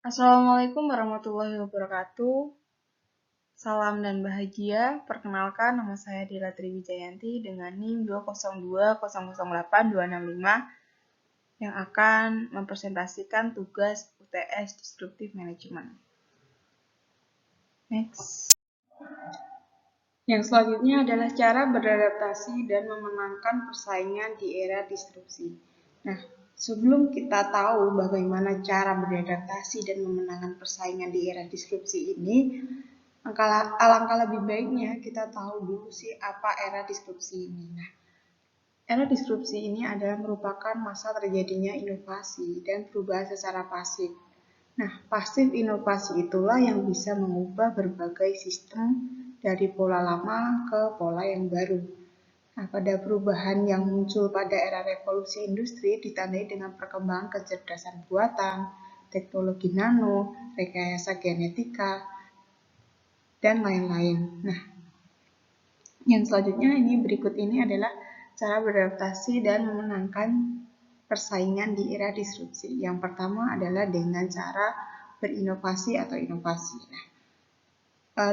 Assalamualaikum warahmatullahi wabarakatuh. Salam dan bahagia. Perkenalkan, nama saya Dila Triwijayanti dengan NIM 202008265 yang akan mempresentasikan tugas UTS Disruptive Management. Next. Yang selanjutnya adalah cara beradaptasi dan memenangkan persaingan di era disrupsi. Nah, sebelum kita tahu bagaimana cara beradaptasi dan memenangkan persaingan di era disrupsi ini, alangkah lebih baiknya kita tahu dulu sih apa era disrupsi ini. Nah, era disrupsi ini adalah merupakan masa terjadinya inovasi dan perubahan secara pasif. Nah, pasif inovasi itulah yang bisa mengubah berbagai sistem dari pola lama ke pola yang baru. Nah, pada perubahan yang muncul pada era revolusi industri ditandai dengan perkembangan kecerdasan buatan, teknologi nano, rekayasa genetika, dan lain-lain. Nah, yang selanjutnya berikut ini adalah cara beradaptasi dan memenangkan persaingan di era disrupsi. Yang pertama adalah dengan cara berinovasi atau inovasi. Nah,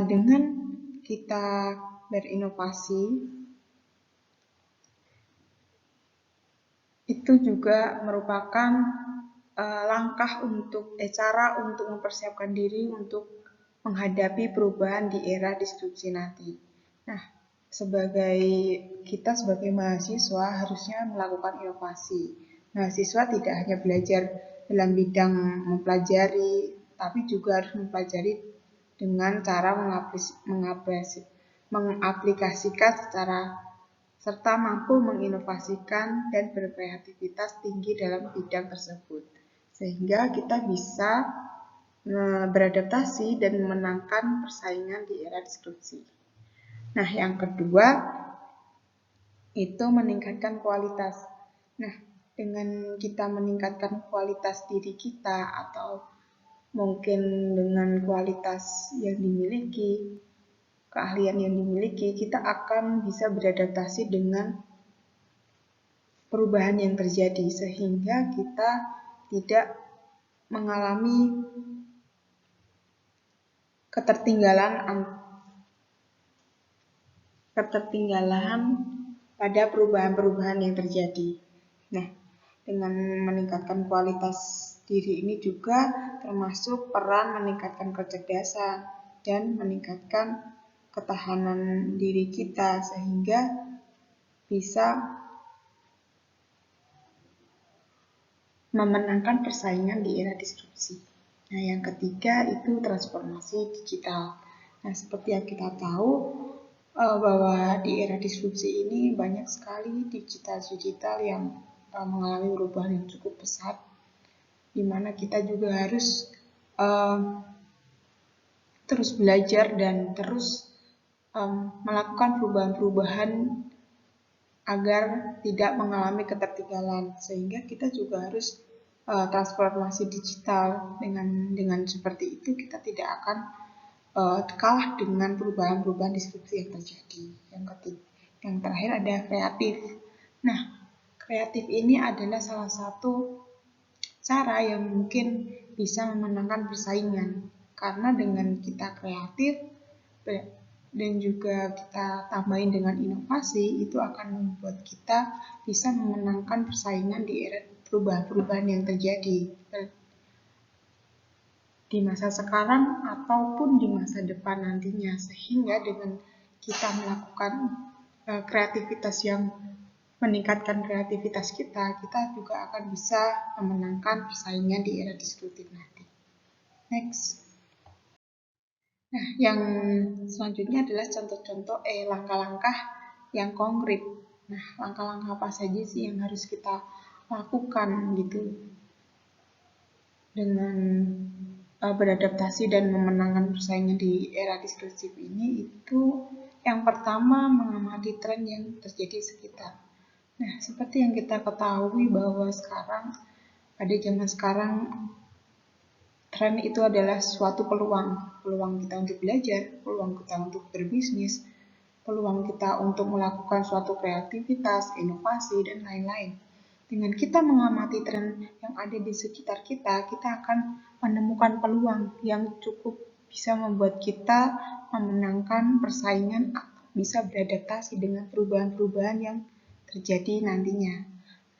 dengan kita berinovasi, itu juga merupakan cara untuk mempersiapkan diri untuk menghadapi perubahan di era disrupsi nanti. Nah, kita sebagai mahasiswa harusnya melakukan inovasi. Mahasiswa tidak hanya belajar dalam bidang mempelajari, tapi juga harus mempelajari dengan cara mengaplikasikan serta mampu menginovasikan dan berkreativitas tinggi dalam bidang tersebut. Sehingga kita bisa beradaptasi dan memenangkan persaingan di era disrupsi. Nah, yang kedua itu meningkatkan kualitas. Nah, dengan kita meningkatkan kualitas diri kita atau mungkin dengan kualitas yang dimiliki, keahlian yang dimiliki, kita akan bisa beradaptasi dengan perubahan yang terjadi sehingga kita tidak mengalami ketertinggalan pada perubahan-perubahan yang terjadi. Nah, dengan meningkatkan kualitas diri ini juga termasuk peran meningkatkan kecerdasan dan meningkatkan ketahanan diri kita sehingga bisa memenangkan persaingan di era disrupsi. Nah, yang ketiga itu transformasi digital. Nah, seperti yang kita tahu bahwa di era disrupsi ini banyak sekali digital yang mengalami perubahan yang cukup pesat, di mana kita juga harus terus belajar dan terus melakukan perubahan-perubahan agar tidak mengalami ketertinggalan, sehingga kita juga harus transformasi digital. Dengan seperti itu kita tidak akan kalah dengan perubahan-perubahan disrupsi yang terjadi. Yang terakhir ada kreatif. Nah, kreatif ini adalah salah satu cara yang mungkin bisa memenangkan persaingan, karena dengan kita kreatif dan juga kita tambahin dengan inovasi, itu akan membuat kita bisa memenangkan persaingan di era perubahan-perubahan yang terjadi di masa sekarang ataupun di masa depan nantinya, sehingga dengan kita melakukan kreativitas yang meningkatkan kreativitas kita juga akan bisa memenangkan persaingan di era disruptif nanti. Next. Nah, yang selanjutnya adalah contoh-contoh langkah-langkah yang konkret. Nah, langkah-langkah apa saja sih yang harus kita lakukan gitu dengan beradaptasi dan memenangkan persaingan di era disruptif ini? Itu yang pertama, mengamati tren yang terjadi sekitar. Nah, seperti yang kita ketahui bahwa pada zaman sekarang tren itu adalah suatu peluang kita untuk belajar, peluang kita untuk berbisnis, peluang kita untuk melakukan suatu kreativitas, inovasi, dan lain-lain. Dengan kita mengamati tren yang ada di sekitar kita, kita akan menemukan peluang yang cukup bisa membuat kita memenangkan persaingan atau bisa beradaptasi dengan perubahan-perubahan yang terjadi nantinya.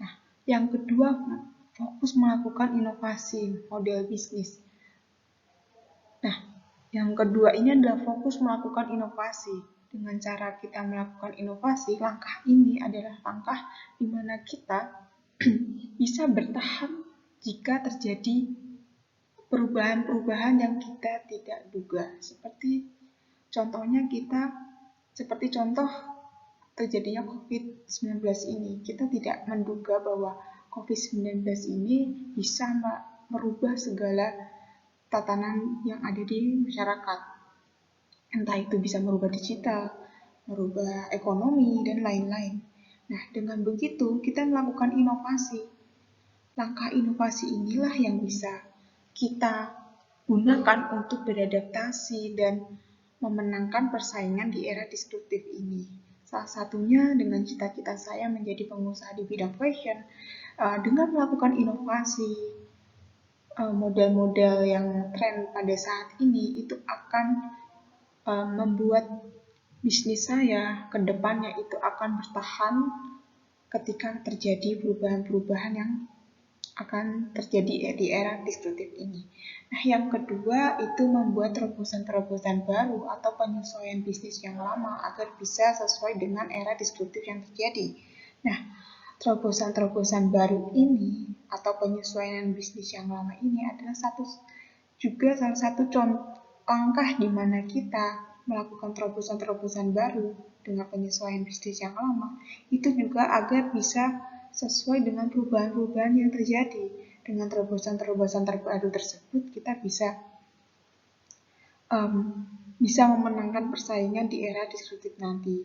Nah, yang kedua, fokus melakukan inovasi model bisnis. Nah, yang kedua ini adalah fokus melakukan inovasi. Dengan cara kita melakukan inovasi, langkah ini adalah langkah di mana kita bisa bertahan jika terjadi perubahan-perubahan yang kita tidak duga. Seperti contoh terjadinya COVID-19 ini. Kita tidak menduga bahwa COVID-19 ini bisa merubah segala tatanan yang ada di masyarakat. Entah itu bisa merubah digital, merubah ekonomi, dan lain-lain. Nah, dengan begitu kita melakukan inovasi. Langkah inovasi inilah yang bisa kita gunakan untuk beradaptasi dan memenangkan persaingan di era disruptif ini. Salah satunya dengan cita-cita saya menjadi pengusaha di bidang fashion, dengan melakukan inovasi, model-model yang tren pada saat ini itu akan membuat bisnis saya ke depannya itu akan bertahan ketika terjadi perubahan-perubahan yang akan terjadi di era disruptif ini. Nah, yang kedua itu membuat terobosan-terobosan baru atau penyesuaian bisnis yang lama agar bisa sesuai dengan era disruptif yang terjadi. Nah, terobosan-terobosan baru ini atau penyesuaian bisnis yang lama ini adalah salah satu langkah di mana kita melakukan terobosan-terobosan baru dengan penyesuaian bisnis yang lama, itu juga agar bisa sesuai dengan perubahan-perubahan yang terjadi. Dengan terobosan-terobosan terbaru tersebut, kita bisa memenangkan persaingan di era disruptif nanti.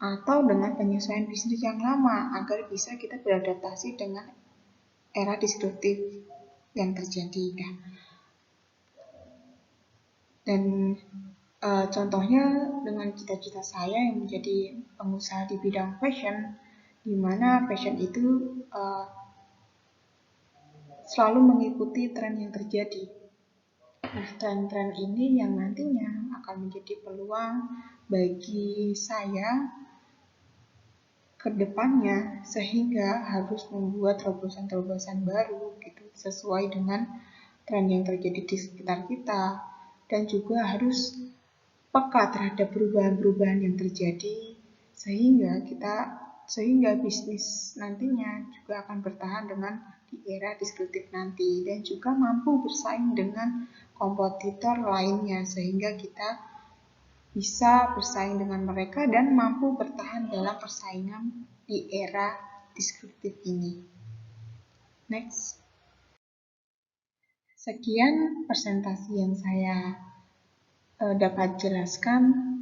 Atau dengan penyesuaian bisnis yang lama, agar bisa kita beradaptasi dengan era disruptif yang terjadi. Dan contohnya dengan cita-cita saya yang menjadi pengusaha di bidang fashion, di mana fashion itu selalu mengikuti tren yang terjadi. Nah, tren-tren ini yang nantinya akan menjadi peluang bagi saya ke depannya, sehingga harus membuat terobosan-terobosan baru gitu, sesuai dengan tren yang terjadi di sekitar kita, dan juga harus peka terhadap perubahan-perubahan yang terjadi sehingga bisnis nantinya juga akan bertahan dengan di era disruptif nanti dan juga mampu bersaing dengan kompetitor lainnya sehingga kita bisa bersaing dengan mereka dan mampu bertahan dalam persaingan di era disruptif ini. Next. Sekian presentasi yang saya dapat jelaskan.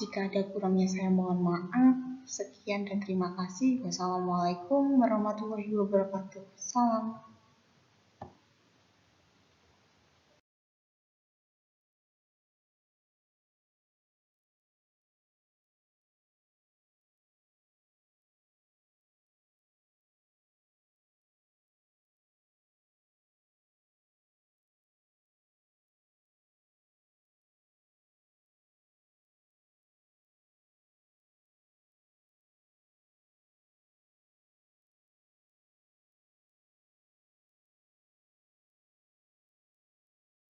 Jika ada kurangnya saya mohon maaf. Sekian dan terima kasih. Wassalamualaikum warahmatullahi wabarakatuh. Salam.